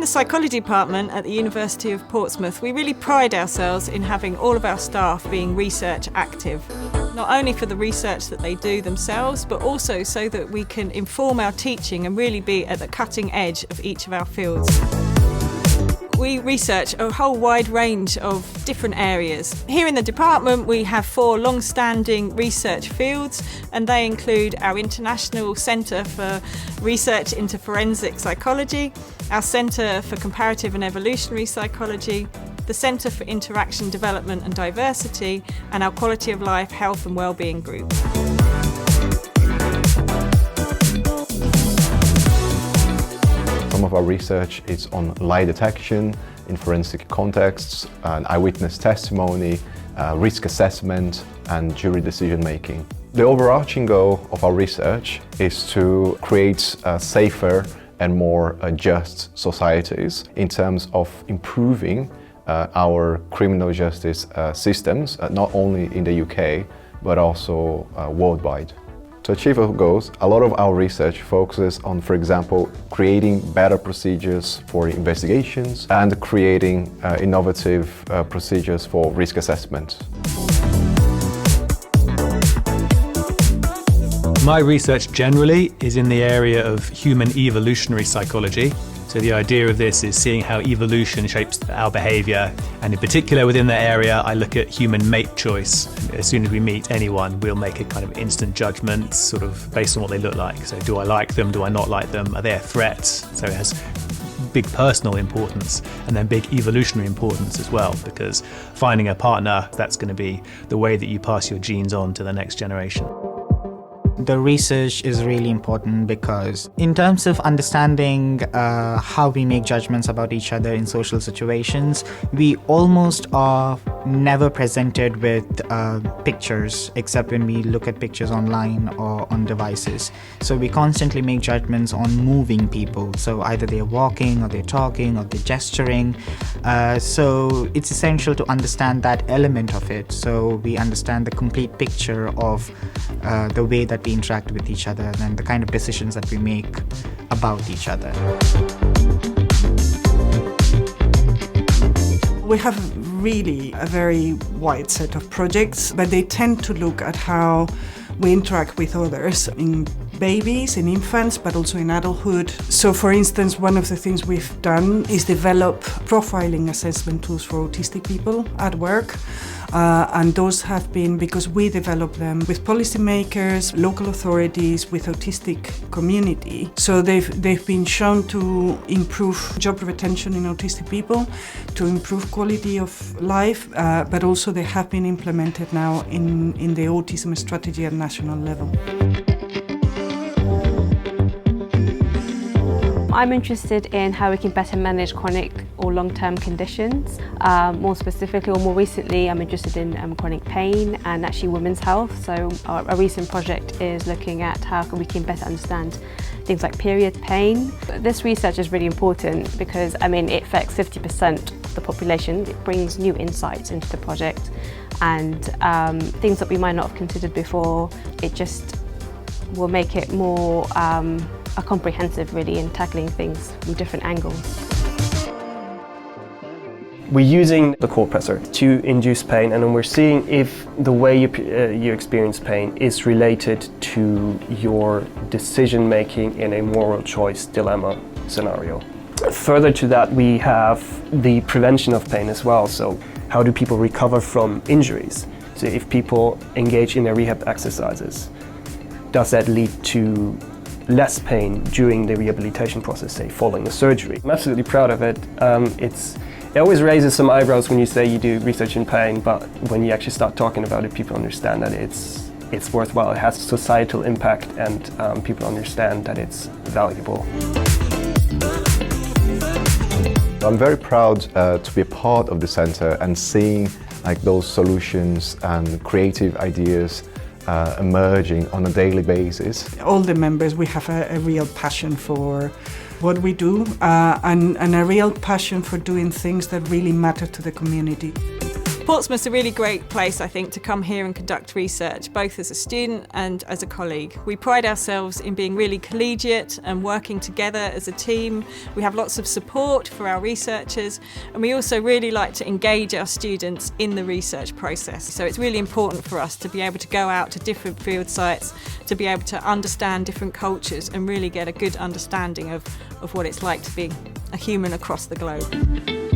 in the psychology department at the University of Portsmouth, we really pride ourselves in having all of our staff being research active. Not only for the research that they do themselves, but also so that we can inform our teaching and really be at the cutting edge of each of our fields. We research a whole wide range of different areas. Here in the department we have 4 long-standing research fields, and they include our International Centre for Research into Forensic Psychology, our Centre for Comparative and Evolutionary Psychology, the Centre for Interaction Development and Diversity, and our Quality of Life, Health and Wellbeing group. Some of our research is on lie detection in forensic contexts, eyewitness testimony, risk assessment and jury decision making. The overarching goal of our research is to create safer and more just societies in terms of improving our criminal justice systems, not only in the UK but also worldwide. To achieve our goals, a lot of our research focuses on, for example, creating better procedures for investigations and creating innovative procedures for risk assessment. My research generally is in the area of human evolutionary psychology. So the idea of this is seeing how evolution shapes our behaviour, and in particular within that area I look at human mate choice. As soon as we meet anyone we'll make a kind of instant judgment sort of based on what they look like. So do I like them, do I not like them, are they a threat? So it has big personal importance and then big evolutionary importance as well, because finding a partner, that's going to be the way that you pass your genes on to the next generation. The research is really important because in terms of understanding how we make judgments about each other in social situations, we almost are never presented with pictures except when we look at pictures online or on devices. So we constantly make judgments on moving people. So either they're walking or they're talking or they're gesturing. So it's essential to understand that element of it. So we understand the complete picture of the way that we interact with each other and the kind of decisions that we make about each other. We have really a very wide set of projects, but they tend to look at how we interact with others in babies, in infants, but also in adulthood. So for instance, one of the things we've done is develop profiling assessment tools for autistic people at work. And those have been because we develop them with policymakers, local authorities, with autistic community. So they've been shown to improve job retention in autistic people, to improve quality of life, but also they have been implemented now in the autism strategy at national level. I'm interested in how we can better manage chronic or long-term conditions. More specifically, or more recently, I'm interested in chronic pain and actually women's health. So a recent project is looking at how we can better understand things like period pain. This research is really important because, it affects 50% of the population. It brings new insights into the project and things that we might not have considered before. It just will make it more comprehensive really in tackling things from different angles. We're using the cold pressor to induce pain, and then we're seeing if the way you experience pain is related to your decision making in a moral choice dilemma scenario. Further to that, we have the prevention of pain as well. So how do people recover from injuries? So if people engage in their rehab exercises, does that lead to less pain during the rehabilitation process, say following a surgery? I'm absolutely proud of it. It always raises some eyebrows when you say you do research in pain, but when you actually start talking about it, people understand that it's worthwhile. It has societal impact, and people understand that it's valuable. I'm very proud to be a part of the centre and seeing those solutions and creative ideas emerging on a daily basis. All the members, we have a real passion for what we do and a real passion for doing things that really matter to the community. Portsmouth's a really great place, I think, to come here and conduct research, both as a student and as a colleague. We pride ourselves in being really collegiate and working together as a team. We have lots of support for our researchers, and we also really like to engage our students in the research process. So it's really important for us to be able to go out to different field sites, to be able to understand different cultures and really get a good understanding of what it's like to be a human across the globe.